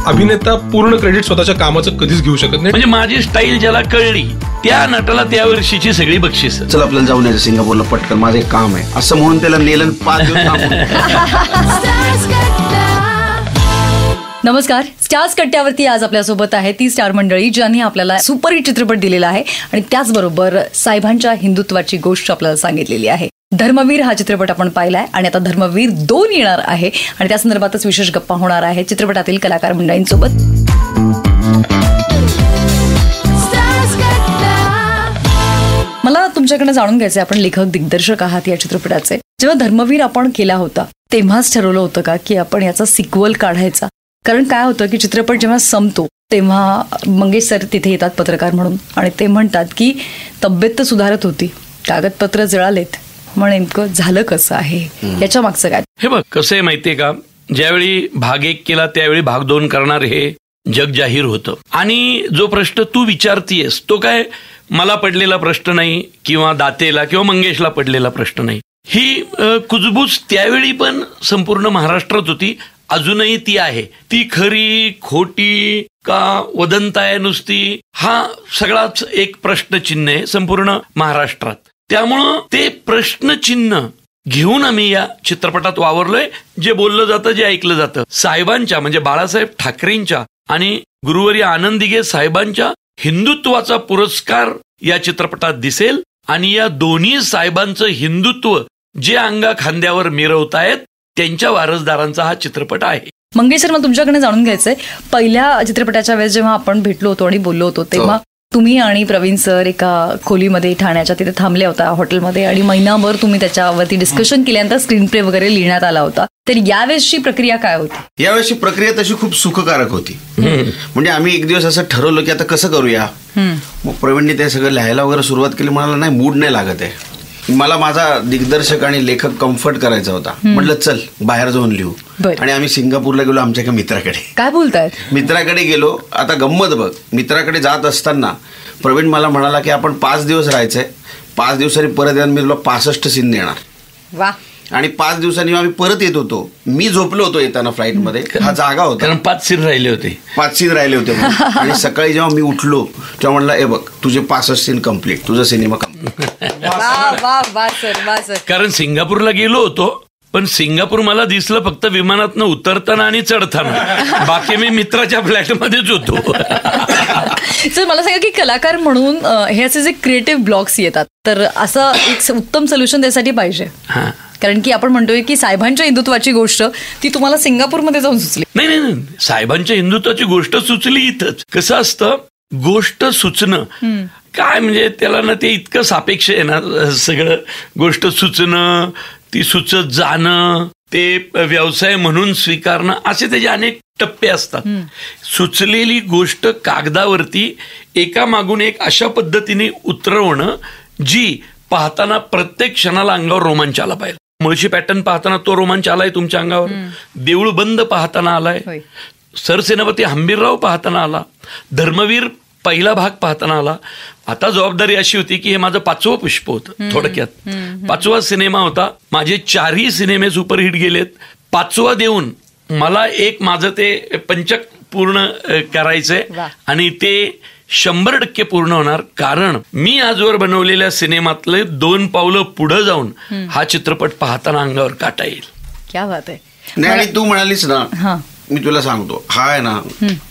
अभिनेता पूर्ण क्रेडिट स्वतःच्या कामाचं कधीच घेऊ शकत नाही. म्हणजे माझी स्टाईल ज्याला कळली त्या नटाला त्या वर्षीची सगळी बक्षीस. चल आपल्याला जाऊन यायचं सिंगापूरला पटकन, माझं एक काम आहे असं म्हणून त्याला नेलं 5 दिवस. नमस्कार. स्टार्स कट्ट्यावरती आज आपल्यासोबत आहे ती स्टार मंडळी ज्यांनी आपल्याला सुपरहिट चित्रपट दिलेला आहे आणि त्याचबरोबर साहेबांच्या हिंदुत्वाची गोष्ट आपल्याला सांगितलेली आहे. धर्मवीर हा चित्रपट आपण पाहिलाय आणि आता धर्मवीर 2 येणार आहे आणि त्या संदर्भातच विशेष गप्पा होणार आहे चित्रपटातील कलाकार मंडळींसोबत. मला तुमच्याकडे जाणून घ्यायचंय, आपण लेखक दिग्दर्शक आहात या चित्रपटाचे. जेव्हा धर्मवीर आपण केला होता तेव्हाच ठरवलं होतं का की आपण याचा सिक्वल काढायचा? कारण काय होतं की चित्रपट जेव्हा संपतो तेव्हा मंगेश सर तिथे येतात पत्रकार म्हणून आणि ते म्हणतात की तब्येत तर सुधारत होती, कागदपत्र जळालेत, मग नेमकं झालं कसं आहे, याच्या मागचं काय? हे बघ कसं आहे माहितीये का, ज्यावेळी भाग 1 केला त्यावेळी भाग 2 करणार हे जग जाहीर होतं. आणि जो प्रश्न तू विचारतीयस तो काय मला पडलेला प्रश्न नाही किंवा दातेला किंवा मंगेशला पडलेला प्रश्न नाही. ही कुजबूज त्यावेळी पण संपूर्ण महाराष्ट्रात होती, अजूनही ती आहे. ती खरी खोटी का वदंत आहे नुसती, हा सगळाच एक प्रश्नचिन्ह आहे संपूर्ण महाराष्ट्रात. त्यामुळं ते प्रश्नचिन्ह घेऊन आम्ही या चित्रपटात वावरलोय. जे बोललं जातं, जे ऐकलं जातं, साहेबांच्या म्हणजे बाळासाहेब ठाकरेंच्या आणि गुरुवर्य आनंद दिघे साहेबांच्या हिंदुत्वाचा पुरस्कार या चित्रपटात दिसेल. आणि या दोन्ही साहेबांचं हिंदुत्व जे अंगा खांद्यावर मिरवतायत त्यांच्या वारसदारांचा हा चित्रपट आहे. मंगेश सर, मला तुमच्याकडे जाणून घ्यायचंय, पहिल्या चित्रपटाच्या वेळेस जेव्हा आपण भेटलो होतो आणि बोललो होतो तेव्हा तुम्ही आणि प्रवीण सर एका खोलीमध्ये ठाण्याच्या तिथे थांबल्या होता हॉटेलमध्ये आणि महिनाभर तुम्ही त्याच्यावरती डिस्कशन केल्यानंतर स्क्रीन प्ले वगैरे लिहिण्यात आला होता. तर यावेळेसची प्रक्रिया काय होती? यावेळेसची प्रक्रिया तशी खूप सुखकारक होती. म्हणजे आम्ही एक दिवस असं ठरवलं की आता कसं करूया. मग प्रवीणने ते सगळं लिहायला वगैरे सुरुवात केली. म्हणाला नाही, मूड नाही लागत आहे. मला माझा दिग्दर्शक आणि लेखक कम्फर्ट करायचा होता. म्हटलं चल बाहेर जाऊन लिहू. आणि आम्ही सिंगापूरला गेलो आमच्या एका मित्राकडे. काय बोलताय? मित्राकडे गेलो. आता गंमत बघ, मित्राकडे जात असताना प्रवीण मला म्हणाला की आपण 5 दिवस राहायचंय, 5 दिवसांनी परत येणार, मी तुला 65 सीन देणार. वा. आणि 5 दिवसांनी आम्ही परत येत होतो. मी झोपलो होतो येताना फ्लाईटमध्ये, हा जागा होता कारण 5 सीन राहिले होते. 5 सीन राहिले होते. आणि सकाळी जेव्हा मी उठलो तेव्हा म्हणला ए बघ तुझे 65 सीन कम्प्लीट, तुझा सिनेमा कम्प्लीट. कारण सिंगापूरला गेलो होतो पण सिंगापूर मला दिसलं फक्त विमानातनं उतरताना आणि चढताना, बाकी मी मित्राच्या फ्लॅटमध्येच होतो. सर मला सांगा की कलाकार म्हणून हे असे जे क्रिएटिव्ह ब्लॉक्स येतात तर असं एक उत्तम सोल्युशन त्यासाठी पाहिजे. कारण की आपण म्हणतोय की साहेबांच्या हिंदुत्वाची गोष्ट ती तुम्हाला सिंगापूरमध्ये जाऊन सुचली. नाही, साहेबांच्या हिंदुत्वाची गोष्ट सुचली इथंच. कसं असतं, गोष्ट सुचणं काय म्हणजे त्याला ना ते इतकं सापेक्ष आहे ना सगळं. गोष्ट सुचणं, ती सुचत जाणं, ते व्यवसाय म्हणून स्वीकारणं, असे त्याचे अनेक टप्पे असतात. सुचलेली गोष्ट कागदावरती एका मागून एक अशा पद्धतीने उतरवणं जी पाहताना प्रत्येक क्षणाला अंगावर रोमांच आला पाहिजे. मुळशी पॅटर्न पाहताना तो रोमांच आलाय तुमच्या अंगावर, देऊळ बंद पाहताना आलाय, सरसेनापती हंबीरराव पाहताना आला, धर्मवीर पहिला भाग पाहताना आला. आता जबाबदारी अशी होती की हे माझं 5वं पुष्प होतं. थोडक्यात 5वा सिनेमा होता. माझे 4ही सिनेमे सुपरहिट गेलेत. 5वा देऊन मला एक माझं ते पंचक पूर्ण करायचंय आणि ते 100% पूर्ण होणार. कारण मी आजवर बनवलेल्या सिनेमातले 2 पावलं पुढे जाऊन हा चित्रपट पाहताना अंगावर काटा येईल. क्या बात आहे. नाही आणि तू म्हणालीस ना, मी तुला सांगतो, हा आहे ना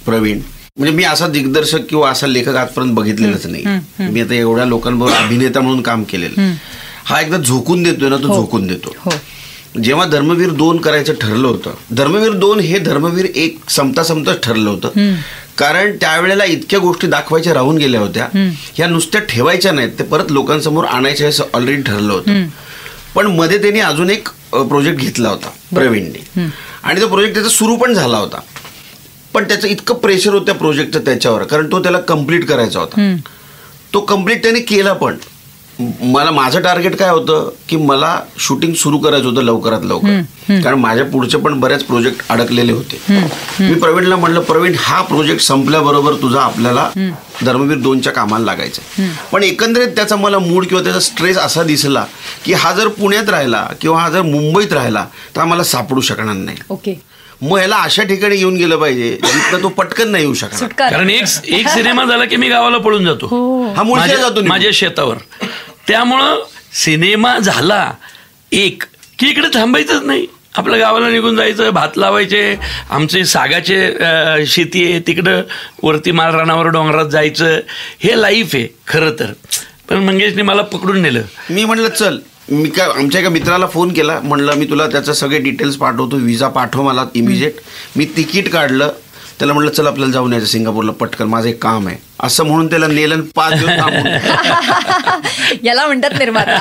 प्रवीण, म्हणजे मी असा दिग्दर्शक किंवा असा लेखक आजपर्यंत बघितलेलाच नाही. मी आता एवढ्या लोकांबरोबर अभिनेता म्हणून काम केलेलं. हा एकदा झोकून देतोय ना, तो झोकून देतो. जेव्हा धर्मवीर 2 करायचं ठरलं होतं, धर्मवीर 2 हे धर्मवीर 1 संपताच ठरलं होतं. कारण त्यावेळेला इतक्या गोष्टी दाखवायच्या राहून गेल्या होत्या, ह्या नुसत्या ठेवायच्या नाहीत, ते परत लोकांसमोर आणायच्या हे ऑलरेडी ठरलं होतं. पण मध्ये त्यांनी अजून एक प्रोजेक्ट घेतला होता प्रवीणने आणि तो प्रोजेक्ट त्याचा सुरू पण झाला होता. पण त्याचं इतकं प्रेशर होतं त्या प्रोजेक्टचं त्याच्यावर, कारण तो त्याला कम्प्लीट करायचा होता. तो कम्प्लीट त्याने केला. पण माझं टार्गेट काय होतं की मला शूटिंग सुरू करायचं होतं लवकरात लवकर, कारण माझ्या पुढचे पण बरेच प्रोजेक्ट अडकलेले होते. मी प्रवीणला म्हणलं, प्रवीण हा प्रोजेक्ट संपल्याबरोबर तुझा आपल्याला धर्मवीर 2च्या कामाला लागायचं. पण एकंदरीत त्याचा मला मूड किंवा त्याचा स्ट्रेस असा दिसला की हा जर पुण्यात राहिला किंवा हा जर मुंबईत राहिला तर आम्हाला सापडू शकणार नाही. ओके. मग ह्याला अशा ठिकाणी घेऊन गेलं पाहिजे जिथं तो पटकन नाही येऊ शकत. कारण एक सिनेमा झाला की मी गावाला पळून जातो, हा मुळशीला जातो माझ्या शेतावर. त्यामुळं सिनेमा झाला एक की इकडे थांबायचंच नाही, आपल्या गावाला निघून जायचं, भात लावायचे, आमचे सागाचे शेती आहे तिकडं वरती माळरानावर डोंगरात जायचं, हे लाईफ आहे खरं तर. पण मंगेशने मला पकडून नेलं. मी म्हटलं चल, मी काय आमच्या एका मित्राला फोन केला, म्हणलं मी तुला त्याचं सगळे डिटेल्स पाठवतो, विजा पाठव मला इमिजिएट. मी तिकीट काढलं, त्याला म्हटलं चल आपल्याला जाऊन यायचं सिंगापूरला पटकन, माझं एक काम आहे असं म्हणून त्याला नेलं 5 दिवस थांबून. याला म्हणतात निर्माता.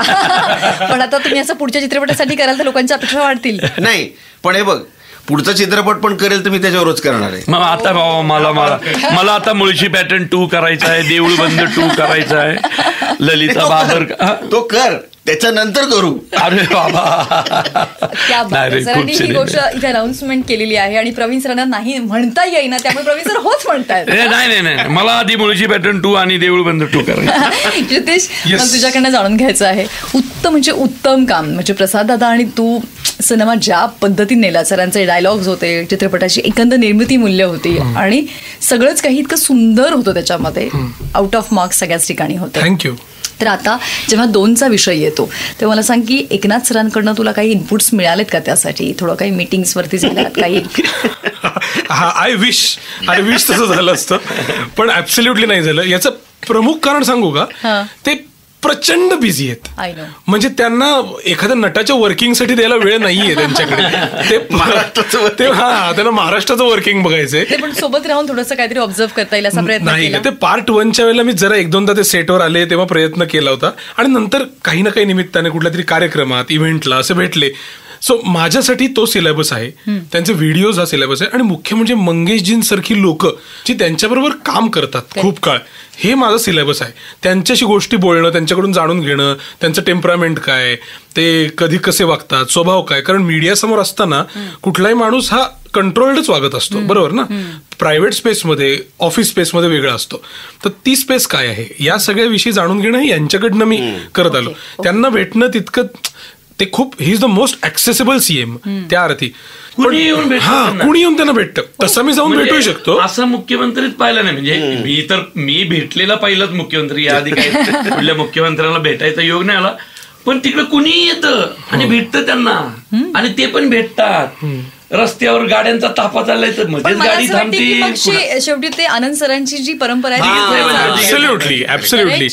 पण आता तुम्ही असं पुढच्या चित्रपटासाठी कराल तर लोकांच्या अपेक्षा वाढतील. नाही पण हे बघ, पुढचा चित्रपट पण करेल तर मी त्याच्यावरच करणार आहे. मग आता बाबा मला आता मुळशी पॅटर्न 2 करायचा आहे, देऊळ बंद 2 करायचा आहे, ललिता बाबर तो कर, त्याच्यानंतर करू. अरे बाबा, सरांनी ही गोष्ट इथे अनाउन्समेंट केलेली आहे आणि प्रवीण सरांना नाही म्हणता येईना, त्यामुळे प्रवीण सर होच म्हणतायत. नाही, मला आधी मुळशी पॅटर्न 2 आणि देऊळ बंद 2 करायचं. जितेश, तुझ्याकडनं जाणून घ्यायचं आहे, उत्तम काम म्हणजे प्रसाद दादा आणि तू सिनेमा ज्या पद्धतीने नेला, सरांचे डायलॉग्स होते, चित्रपटाची एकंदर निर्मिती मूल्य होती आणि सगळंच काही इतकं सुंदर होतं त्याच्यामध्ये, आउट ऑफ मार्क्स सगळ्याच ठिकाणी होतं. थँक्यू. तर आता जेव्हा 2चा विषय येतो तेव्हा मला सांग की एकनाथ सरांकडनं तुला काही इनपुट्स मिळालेत का त्यासाठी? थोडं काही मीटिंग्सवरती झाल्यात काही? आय विश तसं झालं असतं, पण ऍब्सोल्युटली नाही झालं. याचं प्रमुख कारण सांगू का? ते प्रचंड बिझी आहेत. म्हणजे त्यांना एखाद्या नटाच्या वर्किंगसाठी द्यायला वेळ नाहीये त्यांच्याकडे. त्यांना महाराष्ट्राचं वर्किंग बघायचंय. पण सोबत राहून थोडंसं काहीतरी ऑब्झर्व करता येईल असा प्रयत्न नाही. ते पार्ट 1च्या वेळेला मी जरा 1-2दा ते सेटवर आले तेव्हा प्रयत्न केला होता आणि नंतर काही ना काही निमित्ताने कुठल्या तरी कार्यक्रमात, इव्हेंटला असे भेटले. सो माझ्यासाठी तो सिलेबस आहे, त्यांचे व्हिडिओज हा सिलेबस आहे. आणि मुख्य म्हणजे मंगेशजींसारखी लोक जी त्यांच्याबरोबर काम करतात खूप काळ, हे माझं सिलेबस आहे. त्यांच्याशी गोष्टी बोलणं, त्यांच्याकडून जाणून घेणं, त्यांचं टेम्परामेंट काय, ते कधी कसे वागतात, स्वभाव काय. कारण मीडियासमोर असताना कुठलाही माणूस हा कंट्रोल्डच वागत असतो, बरोबर ना? प्रायव्हेट स्पेसमध्ये, ऑफिस स्पेसमध्ये वेगळा असतो. तर ती स्पेस काय आहे या सगळ्याविषयी जाणून घेणं हे यांच्याकडनं मी करत आलो. त्यांना भेटणं तितकं ते खूप, he is the most accessible CM त्या अर्थी. कुणी येऊन त्यांना भेटतं, तसं मी जाऊन भेटू शकतो. असं मुख्यमंत्रीच पाहिलं नाही. म्हणजे मी भेटलेला पहिलाच मुख्यमंत्री, याआधी काही कुठल्या मुख्यमंत्र्याला भेटायचा योग नाही आला. पण तिकडे कुणी येतं आणि भेटतं त्यांना, आणि ते पण भेटतात. रस्त्यावर गाड्यांचा ताफा चाललाय तर मध्येच गाडी थांबते. शेवटी ते आनंद सरांची जी परंपरा आहे. ऍब्सोल्युटली.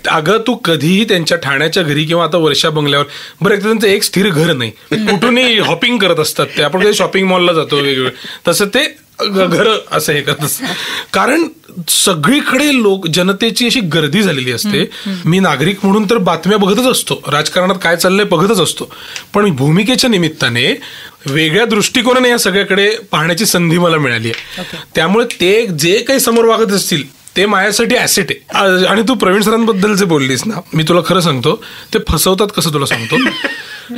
अगं तू कधीही त्यांच्या ठाण्याच्या घरी किंवा आता वर्षा बंगल्यावर, बरं एकदा त्यांचं एक स्थिर घर नाही, कुठूनही हॉपिंग करत असतात ते. आपण कधी शॉपिंग मॉलला जातो वेगवेगळं, तसं ते घर असं हे करत असतं. कारण सगळीकडे जनतेची अशी गर्दी झालेली असते. मी नागरिक म्हणून तर बातम्या बघतच असतो, राजकारणात काय चाललंय बघतच असतो, पण भूमिकेच्या निमित्ताने वेगळ्या दृष्टिकोनाने या सगळ्याकडे पाहण्याची संधी मला मिळाली आहे. त्यामुळे ते जे काही समोर वागत असतील ते माझ्यासाठी ऍसेट आहे. आणि तू प्रवीण सरांबद्दल जे बोललीस ना, मी तुला खरं सांगतो, ते फसवतात कसं तुला सांगतो.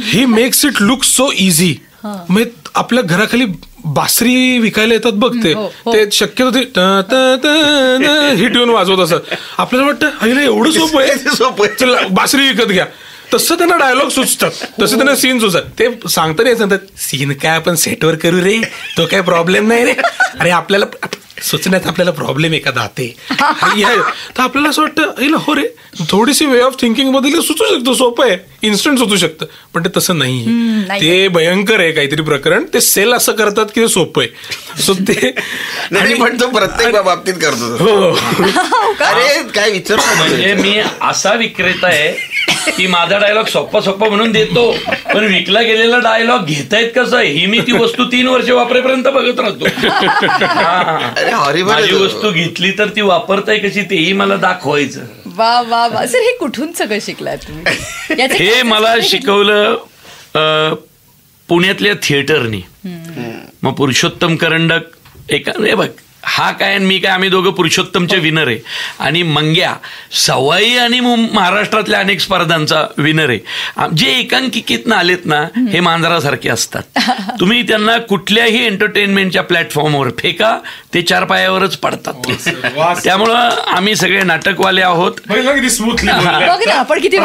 He makes it look so easy. म्हणजे आपल्या घराखाली बासरी विकायला येतात बघ, ते शक्यतो ते ही ट्यून वाजवत असत. आपल्याला वाटतं आईला एवढं सोपं आहे, चला बासरी विकत घ्या. तसं त्यांना डायलॉग सुचतात, तसं त्यांना सीन सुचतात. ते सांगताना सांगतात, सीन काय आपण सेटवर करू रे, तो काय प्रॉब्लेम नाही रे. अरे आपल्याला सुचण्यात आपल्याला प्रॉब्लेम एखादा ते तर आपल्याला असं वाटतं हो रे, थोडीशी वे ऑफ थिंकिंग बदल सुचू शकतो, सोपं आहे, इन्स्टंट सुचू शकतं. पण ते तसं नाही, ते भयंकर आहे काहीतरी प्रकरण. ते सेल असं करतात की ते सोपं आहे. सो ते पण तो प्रत्येक बाबतीत करतो. अरे काय विचार, म्हणजे मी असा विक्रेता आहे की माझा डायलॉग सोप्पा म्हणून देतो, पण विकला गेलेला डायलॉग घेतायत कसं ही मी ती वस्तू 3 वर्ष वापरेपर्यंत बघत राहतो. माझी वस्तू घेतली तर ती वापरताय कशी तेही मला दाखवायचं. वा वा वा. सर हे कुठून सगळं शिकलाय तुम्ही? हे मला शिकवलं पुण्यातल्या थिएटरनी. मग पुरुषोत्तम करंडक हे बघ, हा काय मी काय, आम्ही दोघं पुरुषोत्तमचे विनर आहे. आणि मंग्या सवाई आणि महाराष्ट्रातल्या अनेक स्पर्धांचा विनर आहे. जे एकांकिकेतनं आलेत ना, हे मांजरासारखे असतात. तुम्ही त्यांना कुठल्याही एंटरटेनमेंटच्या प्लॅटफॉर्मवर फेका, ते 4 पायावरच पडतात. त्यामुळं आम्ही सगळे नाटकवाले आहोत. आपण किती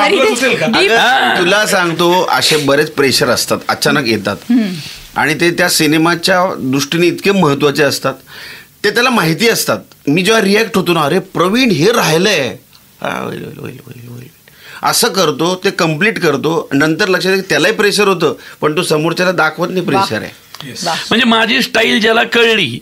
तुला सांगतो, असे बरेच प्रेशर असतात, अचानक येतात. आणि ते त्या सिनेमाच्या दृष्टीने इतके महत्वाचे असतात, ते त्याला माहिती असतात. मी जेव्हा रिॲक्ट होतो ना, अरे प्रवीण हे राहिलंय, होईल असं करतो, ते कम्प्लीट करतो. नंतर लक्षात येतं त्यालाही प्रेशर होतं, पण तो समोरच्याला दाखवत नाही प्रेशर आहे. म्हणजे माझी स्टाईल ज्याला कळली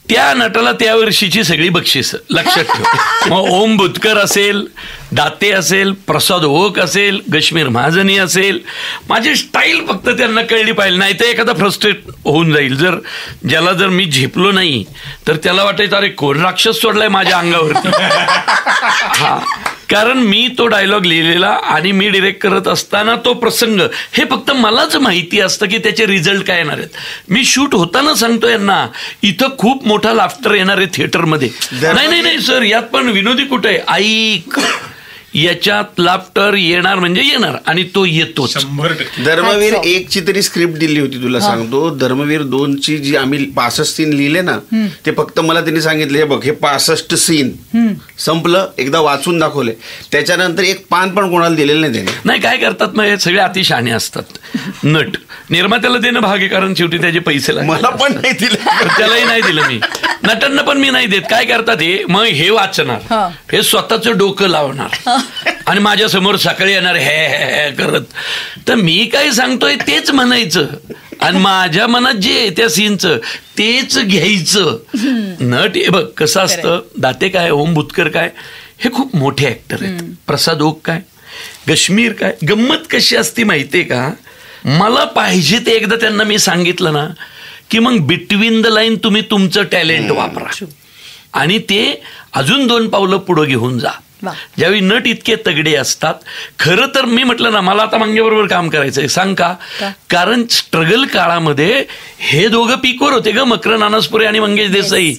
त्या नटाला त्या वर्षीची सगळी बक्षीस लक्षात ठेव. मग ओम बुतकर असेल, दाते असेल, प्रसाद ओक असेल, कश्मीर महाजनी असेल, माझी स्टाईल फक्त त्यांना कळली पाहिजे. नाही तर एखादा फ्रस्ट्रेट होऊन जाईल. ज्याला जर मी झेपलो नाही तर त्याला वाटायचं अरे कोण राक्षस सोडलाय माझ्या अंगावरती. हा, कारण मी तो डायलॉग लिहिलेला आणि मी डिरेक्ट करत असताना तो प्रसंग हे फक्त मलाच माहिती असतं की त्याचे रिझल्ट काय येणार आहेत. मी शूट होताना सांगतो यांना इथं खूप मोठा लाफ्टर येणार आहे थिएटरमध्ये. नाही सर, यात पण विनोदी कुठे आहे, ऐक, याच्यात लाफ्टर येणार म्हणजे येणार आणि तो येतो. 100%. धर्मवीर 1ची तरी स्क्रिप्ट दिली होती तुला सांगतो. धर्मवीर 2ची जी आम्ही 65 सीन लिहिले ना, ते फक्त मला त्यांनी सांगितले बघ हे 65 सीन संपलं, एकदा वाचून दाखवले, त्याच्यानंतर एक पान पण कोणाला दिलेलं नाही त्याने. नाही काय करतात मग, हे सगळे अतिशहाणे असतात नट. निर्मात्याला देणं भाग आहे, कारण शेवटी त्याचे पैसे लागले. मला पण नाही दिलं, त्यालाही नाही दिलं मी, नटांना पण मी नाही देत. काय करतात हे, मग हे वाचणार, हे स्वतःचं डोकं लावणार आणि माझ्या समोर सकाळी येणार हे करत. तर मी काय सांगतोय तेच म्हणायचं आणि माझ्या मनात जे आहे त्या सीनचं तेच घ्यायचं. नट हे बघ कसं असतं, दाते काय, ओम बुतकर काय, हे खूप मोठे ऍक्टर आहेत. प्रसाद ओक काय, कश्मीर काय. गंमत कशी असती माहितीये का, मला पाहिजे ते एकदा त्यांना मी सांगितलं ना की मग बिटवीन द लाईन तुम्ही तुमचं टॅलेंट वापरा आणि ते अजून 2 पावलं पुढं घेऊन जा. ज्यावेळी नट इतके तगडे असतात. खरं तर मी म्हटलं ना, मला आता मंगेबरोबर काम करायचंय. सांग का? कारण स्ट्रगल काळामध्ये हे दोघं पीकवर होते ग, मकरन नानसपुरे आणि मंगेश देसाई.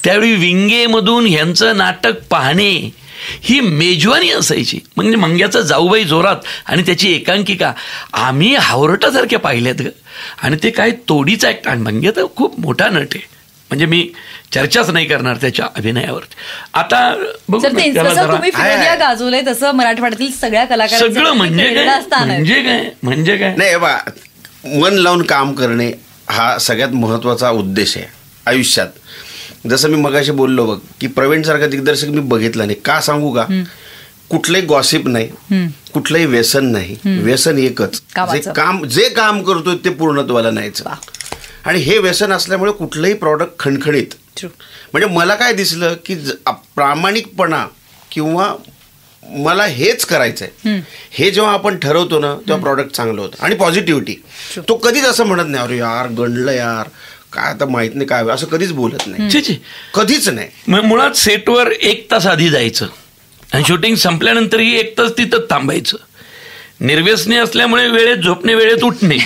त्यावेळी विंगेमधून ह्यांचं नाटक पाहणे ही मेजवानी असायची. म्हणजे मंग्याचा जाऊबाई जोरात आणि त्याची एकांकिका आम्ही हावरटासारख्या पाहिल्यात ग. आणि ते काय तोडीचा ऍक्ट. आणि मंग्या तर खूप मोठा नट आहे, म्हणजे मी चर्चाच नाही करणार त्याच्या अभिनयावरती. आता तुम्ही फिरोदिया गाजवलंय तसं मराठवाड्यातील सगळ्या कलाकारांचं सगळं म्हणजे काय नाही बा, मन लावून काम करणे हा सगळ्यात महत्वाचा उद्देश आहे आयुष्यात. जसं मी मगाशी बोललो बघ की प्रवीण सारखा दिग्दर्शक मी बघितला नाही. का सांगू का, कुठलंही गॉसिप नाही, कुठलंही व्यसन नाही. व्यसन एकच, जे काम करतोय ते पूर्णत्वाला न्यायचं. आणि हे व्यसन असल्यामुळे कुठलंही प्रॉडक्ट खणखणीत. म्हणजे मला काय दिसलं की प्रामाणिकपणा किंवा मला हेच करायचंय हे जेव्हा आपण ठरवतो ना तेव्हा प्रॉडक्ट चांगलं होतं. आणि पॉझिटिव्हिटी, तो कधीच असं म्हणत नाही अरे यार गणलं यार काय आता माहित नाही काय, असं कधीच बोलत नाही, कधीच नाही. मुळात सेटवर 1 तास आधी जायचं आणि शूटिंग संपल्यानंतरही 1 तास तिथं थांबायचं. निर्व्यसनी असल्यामुळे वेळेत झोपणे, वेळेत उठणे,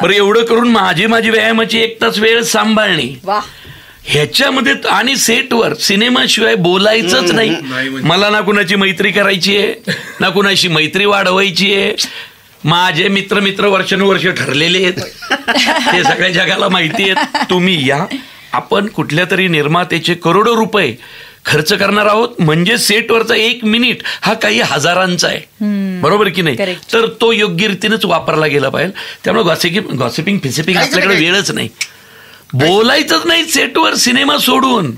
बरं एवढं करून माझी व्यायामाची 1 तास वेळ सांभाळणे ह्याच्यामध्ये. आणि सेटवर सिनेमाशिवाय बोलायचंच नाही. मला ना कुणाची मैत्री करायची आहे ना कुणाशी मैत्री वाढवायची आहे. माझे मित्र वर्षानुवर्ष ठरलेले आहेत, ते सगळ्या जगाला माहिती आहेत. तुम्ही या, आपण कुठल्या तरी निर्मात्याचे करोडो रुपये खर्च करणार आहोत, म्हणजे सेटवरचा 1 मिनिट हा काही हजारांचा आहे, बरोबर की नाही. तर तो योग्य रीतीनेच वापरला गेला पाहिजे. त्यामुळे गॉसिपिंग फिसिपिंग आपल्याकडे वेळच नाही, बोलायचंच नाही सेटवर सिनेमा सोडून.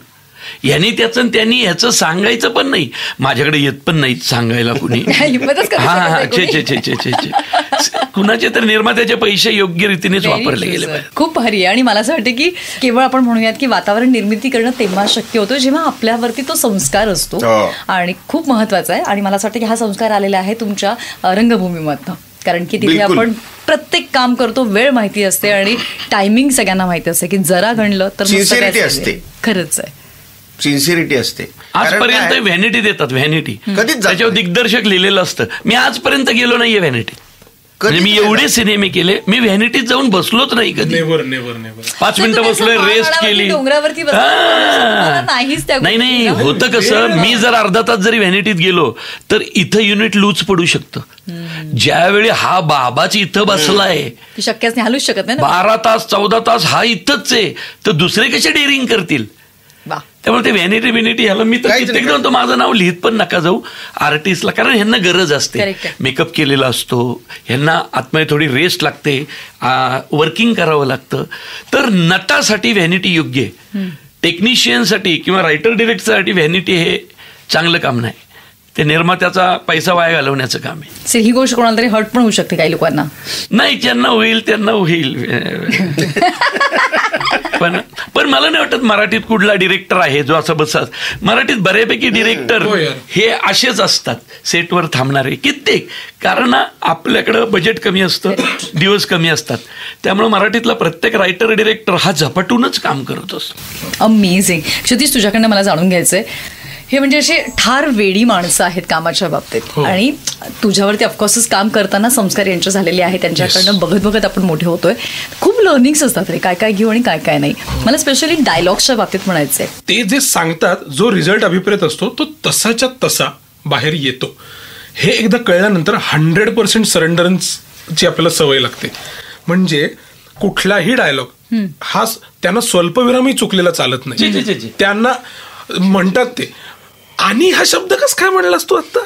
यांनी त्याचं त्यांनी ह्याचं सांगायचं पण नाही, माझ्याकडे येत पण नाही सांगायला कुणी. कुणाचे तर निर्मात्याचे पैसे योग्य रीतीनेच वापरले गेले पाहिजे. खूप भारी. आणि मला असं वाटतं की केवळ आपण म्हणूयात की वातावरण निर्मिती करणं तेव्हा शक्य होतं जेव्हा आपल्यावरती तो संस्कार असतो. आणि खूप महत्वाचा आहे. आणि मला असं वाटतं की हा संस्कार आलेला आहे तुमच्या रंगभूमीमधनं. कारण की तिथे आपण प्रत्येक काम करतो, वेळ माहिती असते आणि टायमिंग सगळ्यांना माहिती असते की जरा गणलं तर खरंच आहे, सिन्सिरिटी असते. आजपर्यंत व्हॅनिटी देतात, व्हॅनिटी कधीच त्याच्यावर दिग्दर्शक लिहिलेलं असतं. मी आजपर्यंत गेलो नाहीये व्हॅनिटी. म्हणजे मी एवढे सिनेमे केले, मी व्हॅनिटीत जाऊन बसलोच नाही कधी. 5 मिनिटं बसलोय, रेस्ट केली. नाही होतं कसं, मी जर अर्धा तास जरी व्हॅनिटीत गेलो तर इथं युनिट लूज पडू शकतं. ज्यावेळी हा बाबाच इथं बसलाय, शक्यच नाही, हलूच शकत नाही. 12 तास 14 तास हा इथंच आहे, तर दुसरे कसे डेअरिंग करतील. त्यामुळे ते व्हॅनिटी ह्याला मी तर कित्येक म्हणतो माझं नाव लिहित पण नका जाऊ आर्टिस्टला, कारण ह्यांना गरज असते, मेकअप केलेला असतो, ह्यांना आतमध्ये थोडी रेस्ट लागते, वर्किंग करावं लागतं. तर नटासाठी व्हॅनिटी योग्य आहे, टेक्निशियनसाठी किंवा रायटर डिरेक्टरसाठी व्हॅनिटी हे चांगलं काम नाही, ते निर्मात्याचा पैसा वाया घालवण्याचं काम आहे. ही गोष्ट कोणाला तरी हर्ट पण होऊ शकते काही लोकांना. नाही, ज्यांना होईल त्यांना होईल. पण मला नाही वाटत मराठीत कुठला डिरेक्टर आहे जो असं बसतात. मराठीत बऱ्यापैकी डिरेक्टर हे असेच असतात, सेटवर थांबणारे कित्येक, कारण आपल्याकडं बजेट कमी असतं, दिवस कमी असतात, त्यामुळे मराठीतला प्रत्येक रायटर डिरेक्टर हा झपाटूनच काम करत असतो. अमेझिंग. क्षितिज, तुझ्याकडनं मला जाणून घ्यायचंय, हे म्हणजे असे ठार वेडी माणसं आहेत कामाच्या बाबतीत, आणि तुझ्यावरती ऑफकोर्सच काम करताना संस्कार यांचे झालेले आहेत, त्यांच्याकडनं बघत बघत आपण मोठे होतोय. खूप लर्निंग्स असतात रे, काय काय घेऊ आणि काय काय नाही. मला स्पेशली डायलॉग्सच्या बाबतीत म्हणायचंय, ते जे सांगतात, जो रिझल्ट अभिप्रेत असतो तो तसाच्या तसा बाहेर येतो. हे एकदा कळल्यानंतर 100% सरेंडरन्सची आपल्याला सवय लागते. म्हणजे कुठलाही डायलॉग हा त्यांना स्वल्पविरामही चुकलेला चालत नाही. त्यांना म्हणतात ते, आणि हा शब्द कस काय म्हणलास तू आता,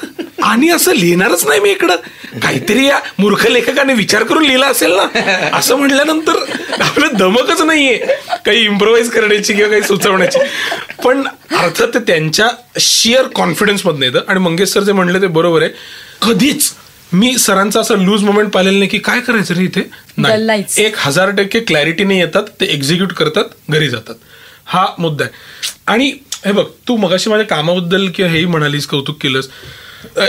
आणि असं लिहिणारच नाही मी इकडं, काहीतरी या मूर्ख लेखकाने विचार करून लिहिला असेल ना, असं म्हटल्यानंतर आपलं दमकच नाहीये काही इम्प्रोव्हाइज करण्याची किंवा काही सुचवण्याची. पण अर्थात ते त्यांच्या शिअर कॉन्फिडन्स मधनं येतं. आणि मंगेश सर जे म्हणले ते बरोबर आहे. कधीच मी सरांचा असं लूज मोमेंट पाहिलेलं नाही की काय करायचं रे इथे, नाही, 1000% क्लॅरिटीने येतात, ते एक्झिक्यूट करतात, घरी जातात. हा मुद्दा आहे. आणि हे बघ, तू मगाशी माझ्या कामाबद्दल किंवा हेही म्हणालीस, कौतुक केलंस.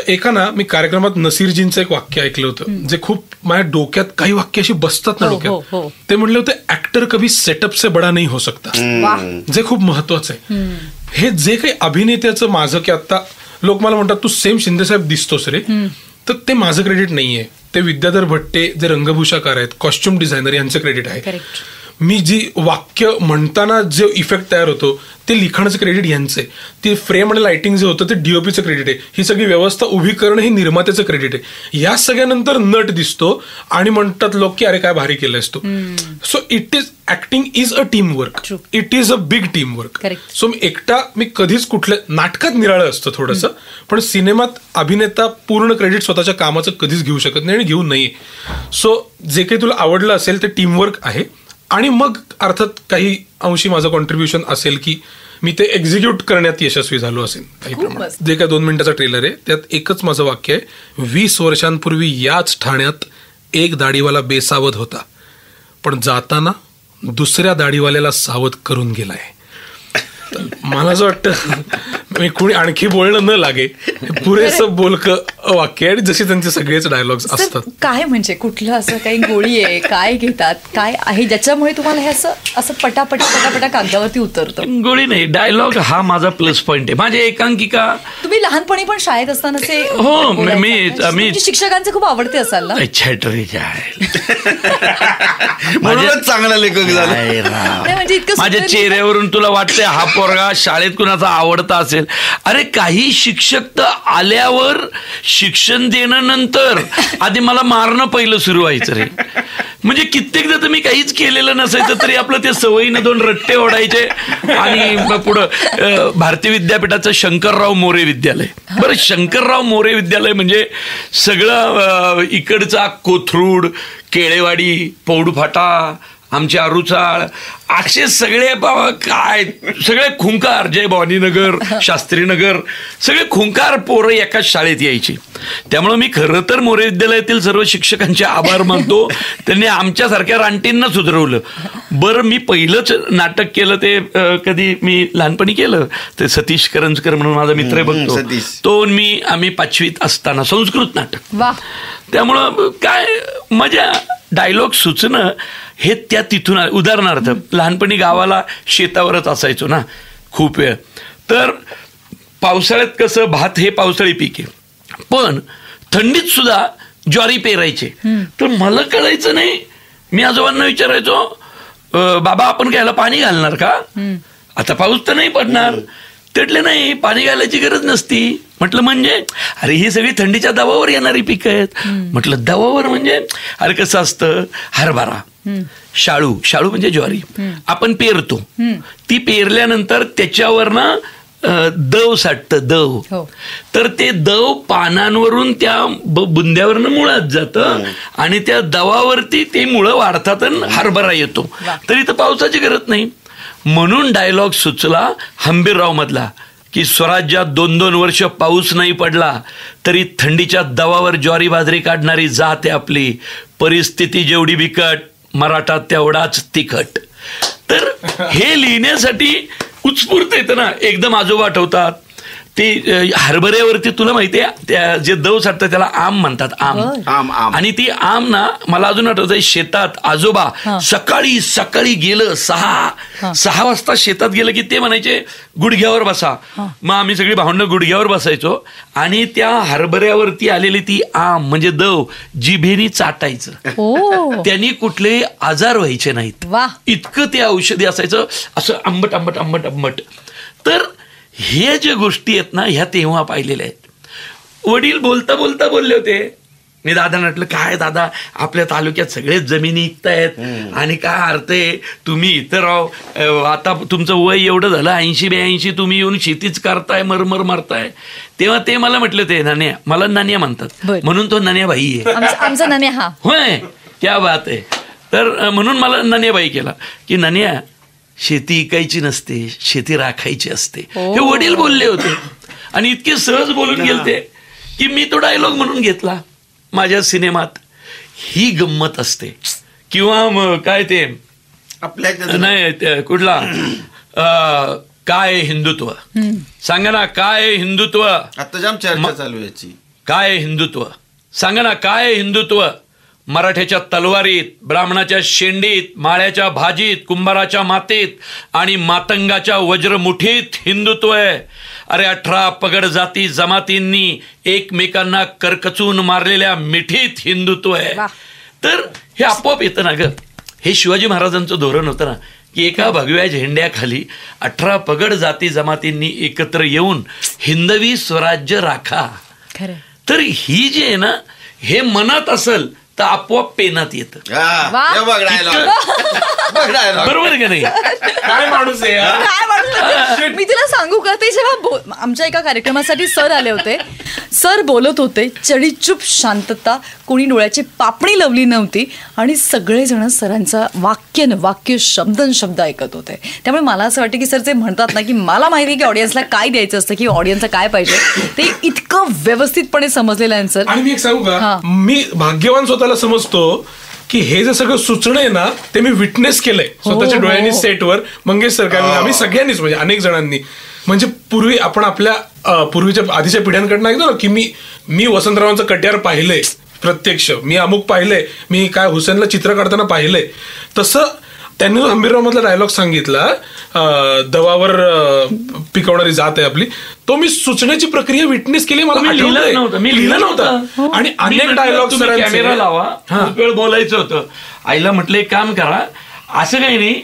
एका ना मी कार्यक्रमात नसीरजींचं एक वाक्य ऐकलं होतं, जे खूप माझ्या डोक्यात, काही वाक्य अशी बसतात ना डोक्यात. ते म्हणले होते, ऍक्टर कभी सेटअप से बडा नाही हो सकता, जे खूप महत्वाचं आहे. हे जे काही अभिनेत्याचं माझं, की आता लोक मला म्हणतात तू सेम शिंदेसाहेब दिसतोस रे, तर ते माझं क्रेडिट नाहीये, ते विद्याधर भट्टे जे रंगभूषाकार आहेत, कॉस्ट्युम डिझायनर, यांचं क्रेडिट आहे. मी जी वाक्य म्हणताना जे इफेक्ट तयार होतो ते लिखाणाचं क्रेडिट यांचं आहे. ते फ्रेम आणि लाइटिंग जे होतं ते डीओपीचं क्रेडिट आहे. ही सगळी व्यवस्था उभी करणं हे निर्मात्याचं क्रेडिट आहे. या सगळ्यानंतर नट दिसतो आणि म्हणतात लोक की अरे काय भारी केलंयस तू. So it is acting is a team work, it is a big team work. So मी कधीच कुठल्या नाटकात निराळं असतं थोडंसं, पण सिनेमात अभिनेता पूर्ण क्रेडिट स्वतःच्या कामाचं कधीच घेऊ शकत नाही आणि घेऊ नये. सो जे काही तुला आवडलं असेल ते टीमवर्क आहे. आणि मग अर्थात काही अंशी माझं कॉन्ट्रीब्युशन असेल की मी ते एक्झिक्यूट करण्यात यशस्वी झालो असेल काही प्रमाणात. जे काय 2 मिनिटाचा ट्रेलर आहे त्यात एकच माझं वाक्य आहे, 20 वर्षांपूर्वी याच ठाण्यात एक दाढीवाला बेसावध होता, पण जाताना दुसऱ्या दाढीवाल्याला सावध करून गेलाय. मला असं वाटतं मी कुणी आणखी बोलणं न लागे, पुरेसं बोलकं वाक्य आणि जसे त्यांचे सगळेच डायलॉग्स असतात. काय म्हणजे कुठलं असं काही गोळी आहे, काय घेतात, काय आहे ज्याच्यामुळे तुम्हाला हे असं पटापटा कागदावरती उतरतं? गोळी नाही, डायलॉग हा माझा प्लस पॉइंट आहे. माझी एकांकिका, तुम्ही लहानपणी पण शाळेत असताना हो मी शिक्षकांचे खूप आवडते असाल ना? म्हणूनच चांगला लेखक झाला. माझ्या चेहऱ्यावरून तुला वाटतंय हा पोरगा शाळेत कुणाचा आवडता असेल? अरे काही शिक्षक तर आल्यावर शिक्षण देणं नंतर आधी मला मारणं पहिलं सुरू व्हायचं रे. म्हणजे कित्येकदा तर मी काहीच केलेलं नसायचं तरी आपलं ते सवयीनं 2 रट्टे ओढायचे आणि पुढं भारतीय विद्यापीठाचं शंकरराव मोरे विद्यालय. बरं, शंकरराव मोरे विद्यालय म्हणजे सगळं इकडचा कोथरूड, केळेवाडी, पौडफाटा, आमचे अरुचाळ, असे सगळे काय सगळे खुंकार, जय भवानीनगर, शास्त्रीनगर, सगळे खुंकार पोरं एकाच शाळेत यायची. त्यामुळे मी खरं तर मोरे विद्यालयातील सर्व शिक्षकांचे आभार मानतो, त्यांनी आमच्यासारख्या रानटींना सुधरवलं. बरं, मी पहिलंच नाटक केलं ते कधी मी लहानपणी केलं ते सतीश करंजकर म्हणून माझा मित्र बघतो तो, आम्ही 5वीत असताना संस्कृत नाटक. त्यामुळं काय मजा, डायलॉग सुचणं हे त्या तिथून. उदाहरणार्थ लहानपणी गावाला शेतावरच असायचो ना खूप वेळ, तर पावसाळ्यात कसं भात हे पावसाळी पीक आहे, पण थंडीत सुद्धा ज्वारी पेरायचे. तर मला कळायचं नाही, मी आजोबांना विचारायचो, बाबा आपण घ्यायला पाणी घालणार का, आता पाऊस तर नाही पडणार. त्यातले नाही पाणी घालायची गरज नसती. म्हटलं म्हणजे अरे ही सगळी थंडीच्या दवावर येणारी पिकं आहेत. म्हटलं दवावर म्हणजे अरे कसं असतं, हरभरा, शाळू म्हणजे ज्वारी आपण पेरतो, ती पेरल्यानंतर त्याच्यावर ना दव साठतं, दव. तर ते दव पानांवरून त्या बुंद्यावरनं मुळात जातं आणि त्या दवावरती ते मुळं वाढतात आणि हरभरा येतो. तर इथं पावसाची गरज नाही. म्हणून डायलॉग सुचला हंबीरराव मधला की स्वराज्यात 2-2 वर्ष पाऊस नाही पडला तरी थंडीच्या दवावर ज्वारी बाजरी काढणारी जात आहे आपली. परिस्थिती जेवढी बिकट, मराठा तेवढाच तिखट. तर हे लिहिण्यासाठी उत्स्फूर्त येतं ना. एकदम आजोबा आठवतात. ते हरभऱ्यावरती तुला माहितीये त्या जे दव साठतं त्याला आम म्हणतात, आम. आणि ती आम ना मला अजून आठवतंय, शेतात आजोबा सकाळी गेलं 6 वाजता शेतात गेलं की ते म्हणायचे गुडघ्यावर बसा. मग आम्ही सगळी भावंडं गुडघ्यावर बसायचो आणि त्या हरभऱ्यावरती आलेली ती आम म्हणजे दव जिभेनी चाटायचं. त्यांनी कुठलेही आजार व्हायचे नाहीत. इतकं ते औषधी असायचं, असं आंबट. तर हे जे गोष्टी आहेत ना ह्या तेव्हा पाहिलेल्या आहेत. वडील बोलता बोलले होते. मी दादा म्हटलं काय दादा आपल्या तालुक्यात सगळेच जमिनी विकतायत आणि काय अर्थ आहे, तुम्ही इथं राव, आता तुमचं वय एवढं झालं 80-82, तुम्ही येऊन शेतीच करताय, मरमर मारताय. तेव्हा ते मला म्हटलं ते नान्या, मला नान्या म्हणतात म्हणून तो नान्याबाई आहे आमचा नान्या. हा होय, क्या बात आहे. तर म्हणून मला नान्याबाई केला की नान्या शेती इकायची नसते, शेती राखायची असते. हे वडील बोलले होते आणि इतके सहज बोलून गेलते की मी तो डायलॉग म्हणून घेतला माझ्या सिनेमात. ही गंमत असते. किंवा काय ते आपल्या नाही कुठला काय हिंदुत्व, सांगा ना काय हिंदुत्व, आता जाम चर्चा चालू याची. काय हिंदुत्व सांगा ना, काय हिंदुत्व. मराठ्याच्या तलवारीत, ब्राह्मणाच्या शेंडीत, माळ्याच्या भाजीत, कुंभाराच्या मातीत आणि मातंगाच्या वज्रमुठीत हिंदुत्व आहे. अरे 18 पगड जाती जमातींनी एकमेकांना करकचून मारलेल्या मिठीत हिंदुत्व आहे. तर हे आपोआप येतं ना ग. हे शिवाजी महाराजांचं धोरण होतं ना की एका भगव्या झेंड्याखाली 18 पगड जाती जमातींनी एकत्र येऊन हिंदवी स्वराज्य राखा. तर ही जी आहे ना हे मनात असेल तर आपोआप पेनात येतं. बरोबर का नाही? काय माणूस आहे. मी तुला सांगू का, ते जेव्हा आमच्या एका कार्यक्रमासाठी सर आले होते, सर बोलत होते, चडीचूप शांतता, कोणी डोळ्याची पापणी लावली नव्हती आणि सगळेजण सरांचा वाक्य शब्द ऐकत होते. त्यामुळे मला असं वाटतं की सर जे म्हणतात ना की मला माहिती आहे की ऑडियन्सला काय द्यायचं असतं, की ऑडियन्सला काय पाहिजे, ते इतकं व्यवस्थितपणे समजलेलं आहे सर. आणि मी एक सांगू का, मी भाग्यवान स्वतःला समजतो की हे जे सगळं सुचणं आहे ना ते मी विटनेस केलंय स्वतःच्या डोळ्यांनी सेटवर. मंगेश सरकारने, आम्ही सगळ्यांनीच, म्हणजे अनेक जणांनी. म्हणजे पूर्वी आपण आपल्या पूर्वीच्या आधीच्या पिढ्यांकडनं ऐकतो ना की मी वसंतरावांचं कट्यार पाहिलंय प्रत्यक्ष, मी अमुक पाहिलंय, मी काय हुसेनला चित्र काढताना पाहिलंय. तसं त्यांनी जो हंबीरराव मधला डायलॉग सांगितला, दवावर पिकवणारी जात आहे आपली, तो मी सुचण्याची प्रक्रिया विटनेस केली. मला लिहिलं नव्हतं. आणि अनेक डायलॉग कॅमेरा लावा, वेळ बोलायचं होतं. आईला म्हटलं एक काम करा, असं काही नाही,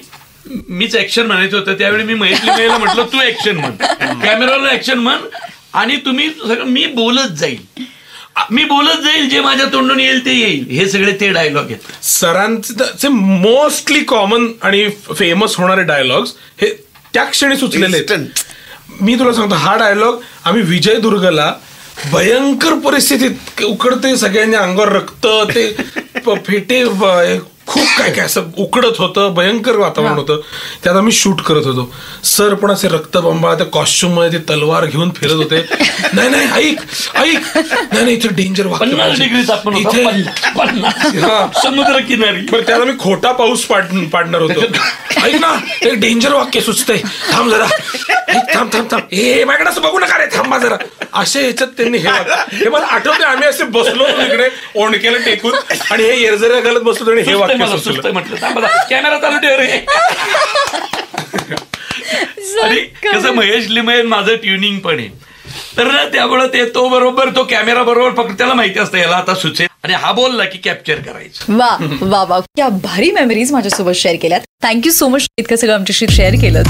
मीच ऍक्शन म्हणायचं होतं त्यावेळी. मी महेशला म्हटलं तू ऍक्शन म्हण, कॅमेराला ऍक्शन म्हण आणि तुम्ही सगळं मी बोलत जाईल, जे माझ्या तोंडून येईल ते येईल. हे सगळे ते डायलॉग आहेत सरांचे मोस्टली कॉमन आणि फेमस होणारे डायलॉग्स हे त्या क्षणी सुचलेले आहेत. मी तुला सांगतो, हा डायलॉग आम्ही विजयदुर्गला भयंकर परिस्थितीत उकडते, सगळ्यांनी अंगावर रक्त, ते फेटे, खूप काय असं उकडत होतं, भयंकर वातावरण होतं. त्यात आम्ही शूट करत होतो. सर पण असे रक्तबंबाळ त्या कॉस्ट्युम मध्ये ते तलवार घेऊन फिरत होते. नाही नाही इथे डेंजर समुद्र किनारी. बरं त्यात आम्ही खोटा पाऊस पाडणार होतो. ऐक ना, एक डेंजर वाक्य सुचतंय, थांब जरा, थांब हे माझ्याकडे असं बघू नका रे, थांबा जरा. असे ह्याच्यात त्यांनी हे मला आठवते, आम्ही असे बसलो इकडे ओणकेला टेकून आणि हे एरझऱ्या घालत बसलो आणि हे वाक्य म्हटलं कॅमेरा चालू ठेव रे. आणि कसं महेश लिमये माझं ट्युनिंग पण आहे, तर त्यामुळे ते तो कॅमेरा बरोबर फक्त त्याला माहिती असतं याला आता सुचेल आणि हा बोलला की कॅप्चर करायचं. वा क्या भारी मेमरीज माझ्यासोबत शेअर केल्यात. थँक्यू सो मच, इतकं सगळं आमच्याशी शेअर केलं.